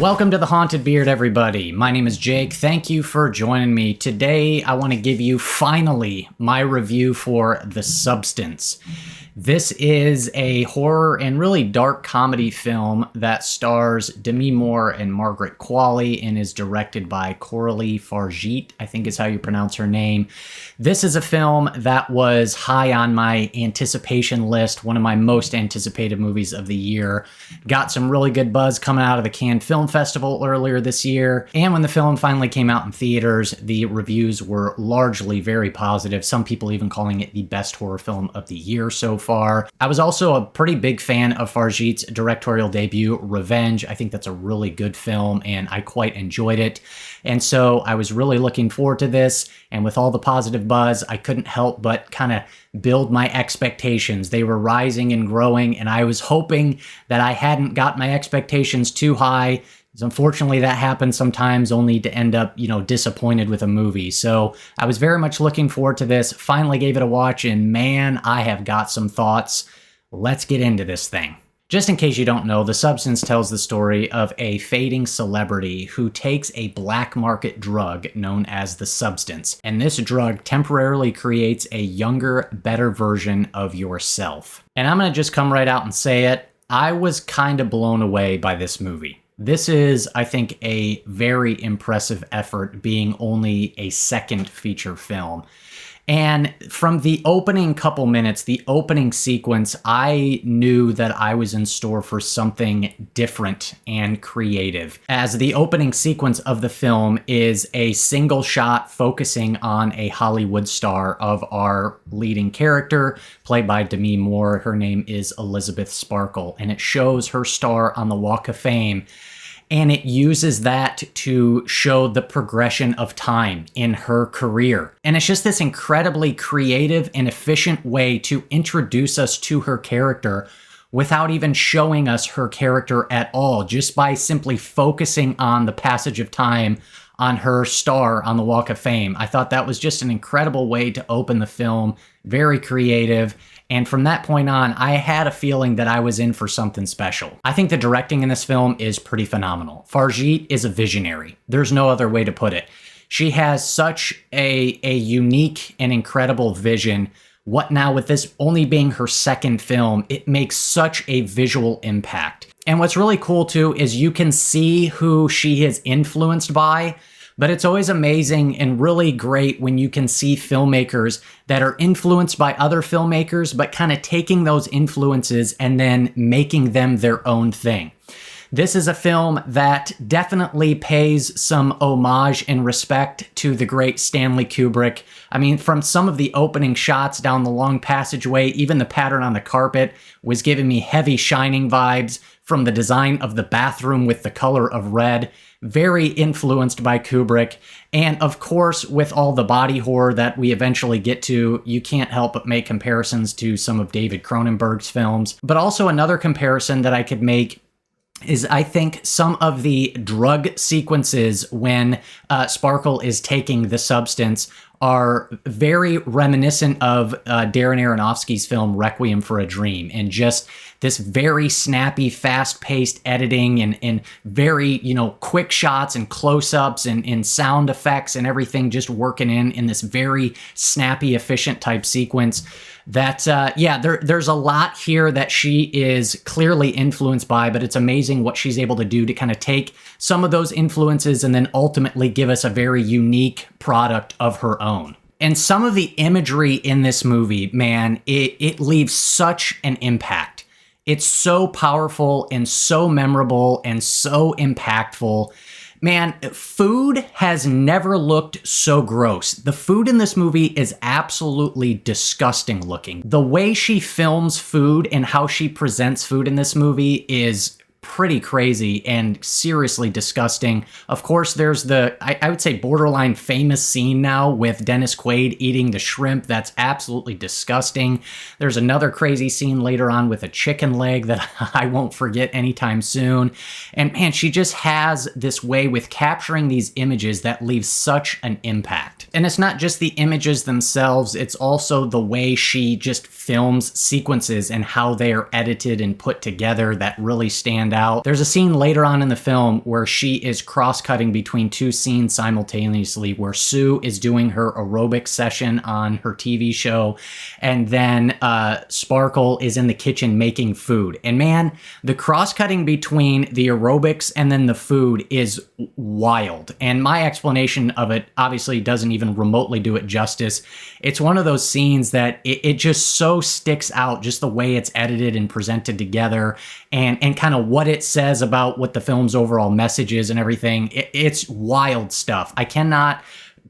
Welcome to The Haunted Beard, everybody. My name is Jake. Thank you for joining me. Today, I want to give you, finally, my review for The Substance. This is a horror and really dark comedy film that stars Demi and Margaret Qualley and is directed by Coralie Fargeat, I think is how you pronounce her name. This is a film that was high on my anticipation list, one of my most anticipated movies of the year. Got some really good buzz coming out of the Cannes Film Festival earlier this year, and when the film finally came out in theaters, the reviews were largely very positive, some people even calling it the best horror film of the year so far. I was also a pretty big fan of Fargeat's directorial debut, Revenge. I think that's a really good film, and I quite enjoyed it. And so I was really looking forward to this, and with all the positive buzz, I couldn't help but kind of build my expectations. They were rising and growing, and I was hoping that I hadn't got my expectations too high. Unfortunately, that happens sometimes, only to end up, disappointed with a movie. So I was very much looking forward to this, finally gave it a watch, and man, I have got some thoughts. Let's get into this thing. Just in case you don't know, The Substance tells the story of a fading celebrity who takes a black market drug known as the substance, and this drug temporarily creates a younger, better version of yourself. And I'm going to just come right out and say it, I was kind of blown away by this movie. This is, I think, a very impressive effort, being only a second feature film. And from the opening couple minutes, the opening sequence, I knew that I was in store for something different and creative, as the opening sequence of the film is a single shot focusing on a Hollywood star of our leading character, played by Demi Moore. Her name is Elizabeth Sparkle, and it shows her star on the Walk of Fame. And it uses that to show the progression of time in her career. And it's just this incredibly creative and efficient way to introduce us to her character without even showing us her character at all, just by simply focusing on the passage of time on her star on the Walk of Fame. I thought that was just an incredible way to open the film, very creative. And from that point on, I had a feeling that I was in for something special. I think the directing in this film is pretty phenomenal. Fargeat is a visionary. There's no other way to put it. She has such a unique and incredible vision. What now, with this only being her second film, it makes such a visual impact. And what's really cool too is you can see who she is influenced by, but it's always amazing and really great when you can see filmmakers that are influenced by other filmmakers, but kind of taking those influences and then making them their own thing. This is a film that definitely pays some homage and respect to the great Stanley Kubrick. I mean, from some of the opening shots down the long passageway, even the pattern on the carpet was giving me heavy Shining vibes, from the design of the bathroom with the color of red, very influenced by Kubrick. And of course, with all the body horror that we eventually get to, you can't help but make comparisons to some of David Cronenberg's films. But also another comparison that I could make is, I think, some of the drug sequences when Sparkle is taking the substance are very reminiscent of Darren Aronofsky's film Requiem for a Dream, and just this very snappy, fast-paced editing and very, quick shots and close-ups and sound effects and everything just working in this very snappy, efficient type sequence. That, there's a lot here that she is clearly influenced by, but it's amazing what she's able to do to kind of take some of those influences and then ultimately give us a very unique product of her own. And some of the imagery in this movie, man, it leaves such an impact. It's so powerful and so memorable and so impactful. Man, food has never looked so gross. The food in this movie is absolutely disgusting looking. The way she films food and how she presents food in this movie is pretty crazy and seriously disgusting. Of course, there's the, I would say, borderline famous scene now with Dennis Quaid eating the shrimp. That's absolutely disgusting. There's another crazy scene later on with a chicken leg that I won't forget anytime soon. And man, she just has this way with capturing these images that leaves such an impact. And it's not just the images themselves, it's also the way she just films sequences and how they are edited and put together that really stand out. There's a scene later on in the film where she is cross-cutting between two scenes simultaneously, where Sue is doing her aerobic session on her TV show, and then Sparkle is in the kitchen making food. And man, the cross-cutting between the aerobics and then the food is wild. And my explanation of it obviously doesn't even remotely do it justice. It's one of those scenes that it just so sticks out, just the way it's edited and presented together, and kind of what it says about what the film's overall message is and everything. It's wild stuff. I cannot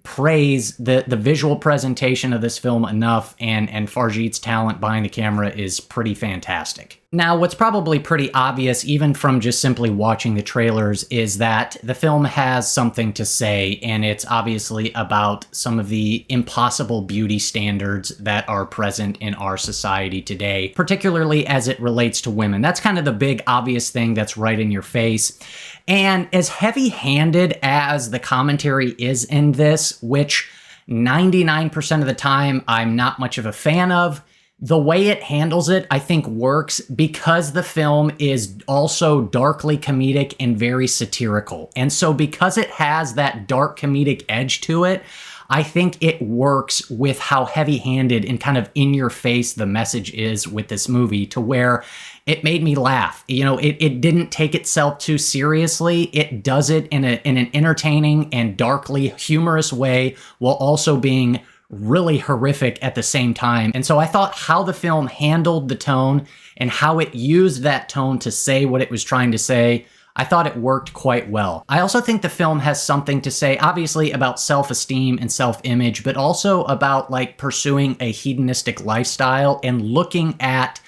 praise the visual presentation of this film enough, and Fargeat's talent behind the camera is pretty fantastic. Now, what's probably pretty obvious, even from just simply watching the trailers, is that the film has something to say, and it's obviously about some of the impossible beauty standards that are present in our society today, particularly as it relates to women. That's kind of the big obvious thing that's right in your face. And as heavy-handed as the commentary is in this, which 99% of the time I'm not much of a fan of, the way it handles it, I think, works because the film is also darkly comedic and very satirical. And so because it has that dark comedic edge to it, I think it works with how heavy-handed and kind of in-your-face the message is with this movie, to where it made me laugh. You know, it didn't take itself too seriously. It does it in an entertaining and darkly humorous way, while also being really horrific at the same time. And so I thought how the film handled the tone and how it used that tone to say what it was trying to say, I thought it worked quite well. I also think the film has something to say, obviously, about self-esteem and self-image, but also about like pursuing a hedonistic lifestyle and looking at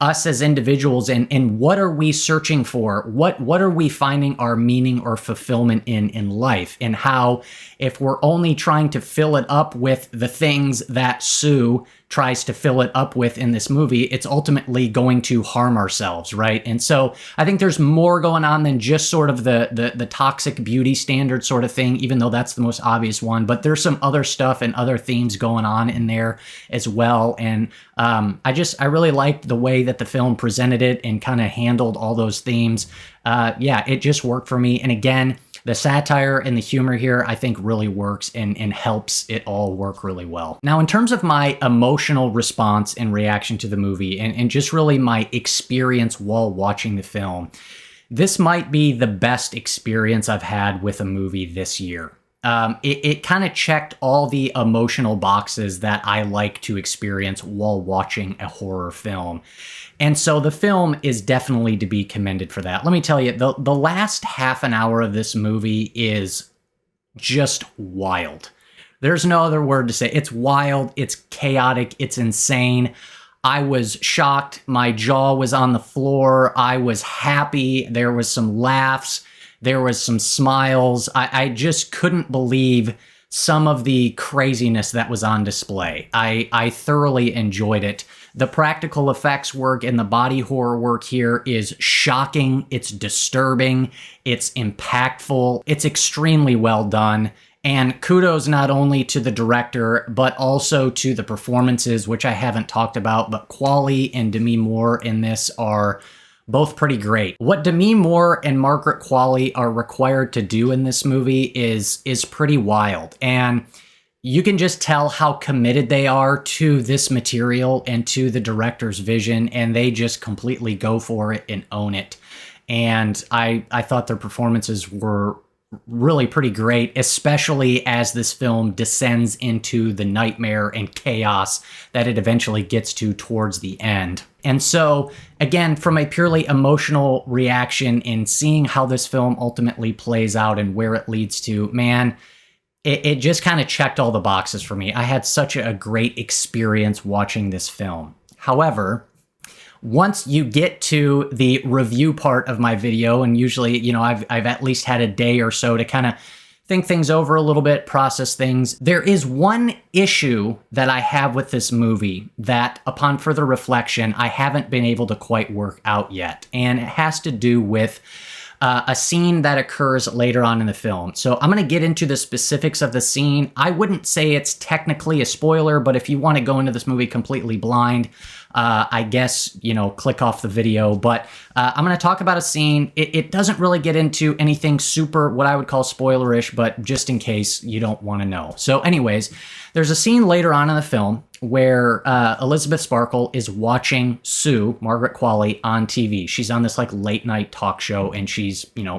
us as individuals and what are we searching for? What are we finding our meaning or fulfillment in life? And how, if we're only trying to fill it up with the things that Sue tries to fill it up with in this movie, it's ultimately going to harm ourselves, right? And so I think there's more going on than just sort of the toxic beauty standard sort of thing, even though that's the most obvious one. But there's some other stuff and other themes going on in there as well. And I really liked the way that the film presented it and kind of handled all those themes. Yeah, it just worked for me. And again, the satire and the humor here, I think, really works and helps it all work really well. Now, in terms of my emotional response and reaction to the movie, and just really my experience while watching the film, this might be the best experience I've had with a movie this year. It kind of checked all the emotional boxes that I like to experience while watching a horror film. And so the film is definitely to be commended for that. Let me tell you, the last half an hour of this movie is just wild. There's no other word to say. It's wild, it's chaotic, it's insane. I was shocked. My jaw was on the floor. I was happy. There was some laughs. There was some smiles. I just couldn't believe some of the craziness that was on display. I thoroughly enjoyed it. The practical effects work and the body horror work here is shocking. It's disturbing. It's impactful. It's extremely well done. And kudos not only to the director, but also to the performances, which I haven't talked about, but Qualley and Demi in this are both pretty great. What Demi and Margaret Qualley are required to do in this movie is pretty wild. And you can just tell how committed they are to this material and to the director's vision, and they just completely go for it and own it. And I thought their performances were really pretty great, especially as this film descends into the nightmare and chaos that it eventually gets to towards the end. And so, again, from a purely emotional reaction in seeing how this film ultimately plays out and where it leads to, man, it just kind of checked all the boxes for me. I had such a great experience watching this film. However, once you get to the review part of my video, and usually, you know, I've at least had a day or so to kind of think things over a little bit, process things. There is one issue that I have with this movie that, upon further reflection, I haven't been able to quite work out yet. And it has to do with a scene that occurs later on in the film. So I'm going to get into the specifics of the scene. I wouldn't say it's technically a spoiler, but if you want to go into this movie completely blind, I guess, click off the video. But I'm going to talk about a scene. It doesn't really get into anything super, what I would call spoilerish, but just in case you don't want to know. So anyways, there's a scene later on in the film where Elizabeth Sparkle is watching Sue, Margaret Qualley, on TV. She's on this like late night talk show and she's,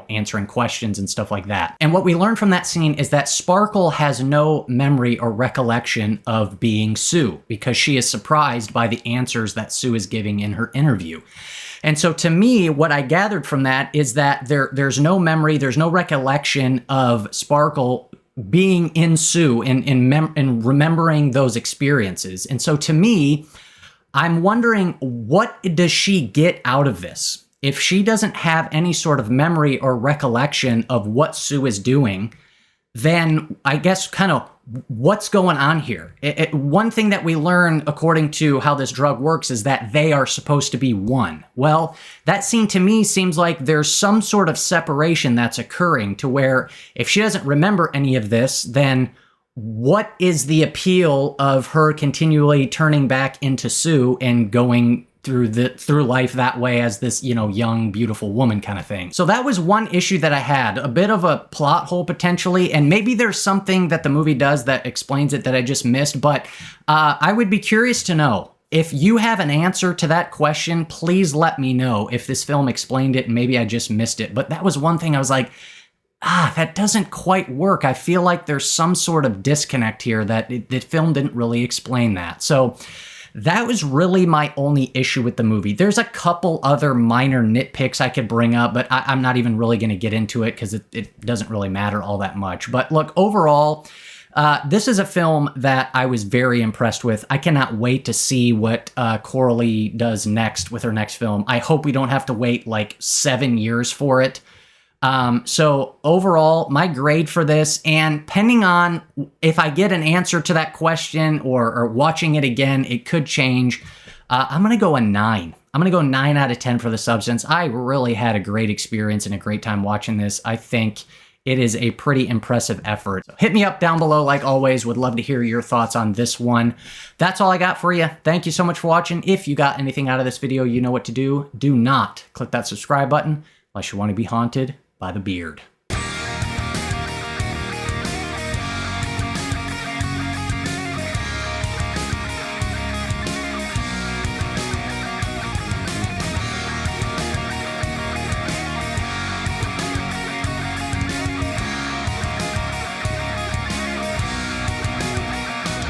answering questions and stuff like that. And what we learn from that scene is that Sparkle has no memory or recollection of being Sue because she is surprised by the answers that Sue is giving in her interview. And so to me, what I gathered from that is that there's no memory, there's no recollection of Sparkle being in Sue and remembering those experiences. And so to me, I'm wondering, what does she get out of this? If she doesn't have any sort of memory or recollection of what Sue is doing, then I guess kind of what's going on here? One thing that we learn according to how this drug works is that they are supposed to be one. Well, that scene to me seems like there's some sort of separation that's occurring to where if she doesn't remember any of this, then what is the appeal of her continually turning back into Sue and going through life that way as this, young, beautiful woman kind of thing. So that was one issue that I had, a bit of a plot hole potentially, and maybe there's something that the movie does that explains it that I just missed, but I would be curious to know. If you have an answer to that question, please let me know if this film explained it and maybe I just missed it. But that was one thing I was like, that doesn't quite work. I feel like there's some sort of disconnect here that the film didn't really explain that. So that was really my only issue with the movie. There's a couple other minor nitpicks I could bring up, but I'm not even really going to get into it because it doesn't really matter all that much. But look, overall, this is a film that I was very impressed with. I cannot wait to see what Coralie does next with her next film. I hope we don't have to wait like 7 years for it. So overall, my grade for this, and depending on if I get an answer to that question or watching it again, it could change. I'm going to go a 9. I'm going to go 9 out of 10 for The Substance. I really had a great experience and a great time watching this. I think it is a pretty impressive effort. So hit me up down below like always. Would love to hear your thoughts on this one. That's all I got for you. Thank you so much for watching. If you got anything out of this video, you know what to do. Do not click that subscribe button unless you want to be haunted by the beard.